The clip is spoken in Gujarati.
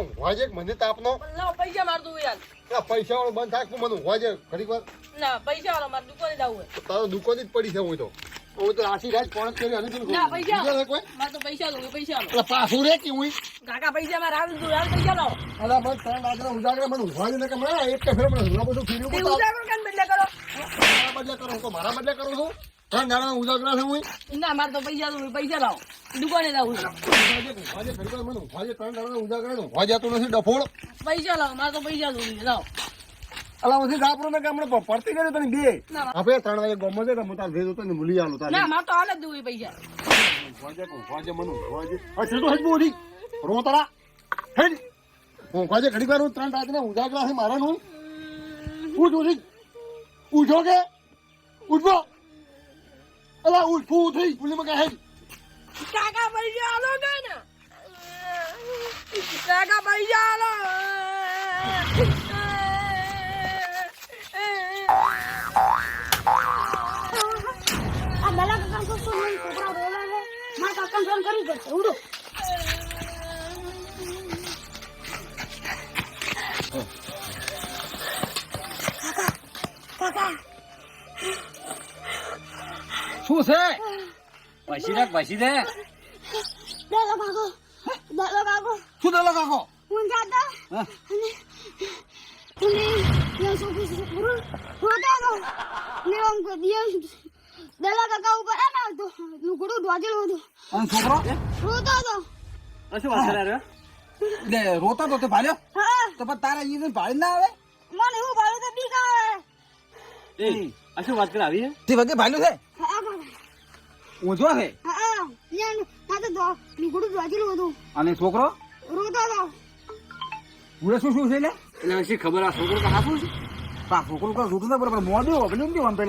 વાજે મને તાપનો લાવ પૈસા માર દઉં યાર. પૈસા વાળો બંધ થાય મને વાજે ઘડીક વાર ના પૈસા વાળો મારે દુકાને જવું હોય. તારો દુકાન જ પડી છે હું તો રાશી રાજ પણ કરી અને ના પૈસા બીજા કોઈ મારે તો પૈસા દઉં પૈસા લો. એટલે પાછું રે કે હું કાકા પૈસા મારે આવી દઉં યાર પૈસા લાવો. અલા બસ ત્રણ રાત્રે ઉજાગરા મને ઉભાજી ને કે મને એક કે ફેર મને હુલા બધું ફીર્યું તે બતાવ ઉજાગરો કેમ બદલે કરો? મારા બદલે કરું છું ત્રણ દાડા ઉજાગરા છે હું ના મારે તો પૈસા દઉં પૈસા લાવો દુકાને જવું છે. વાજે ઘડીક વાર મને ઉભાજી ત્રણ દાડા ઉજાગરા નો વાજાતો નથી ડફોળ પૈસા લાવો મારે તો પૈસા દઉં લાવો. અલા હું દાપરો ને કે હમણાં પડતી કરી તને બે ના આપણે ત્રણ વાગે ગમો છે હું તાર ભેજો તને ભૂલી આલું તારે ના મારે તો હાલ જ દઉં પૈસા. વાજે મને વાજે આ છેડો હજ બોલી રોતડા હેડ હું વાજે ઘડીક વાર હું ત્રણ રાત્રે ઉજાગરા છે મારા નું ઉઠ ઉઠી ઉઠો કે ઉઠો અલા ઉઠું થઈ બોલી મકા હેડ કાકા પૈસા આલો કે ને કાકા પૈસા આલો. આ દલા કાકા તો શું મને છોકરા રોલા છે મારા કાકા ફોન કરી પડશે ઉડો કાકા શું છે પછી રાખ પછી દે દલા કાકો શું દલો કાકો હું જાતા હા? અને યા છોકરો રોતા હતો ને આમ દિયા દલા કાકા ઉપર આ ના તો લુગડું ધોજેલું હતું અને છોકરો રોતો હતો શું વાત કરે રે રોતા તો તે ભાલ્યો હા તો પણ તારા અહીંયા ભાળી ના આવે મને એવું ભાડું તો બીક આવે એ આ શું વાત કરે આવી તે વગે ભાલ્યો છે હા કાકા ઊંઝો છે હા યા તો લુગડું ધોજેલું હતું અને છોકરો રોતો હતો ઉડે શું શું છે એટલે શી ખબર આ છોકરો તો હાથું છે આ છોકરો કા છોકરો બરાબર મોડ્યો પેલું કેવું આમ પેલા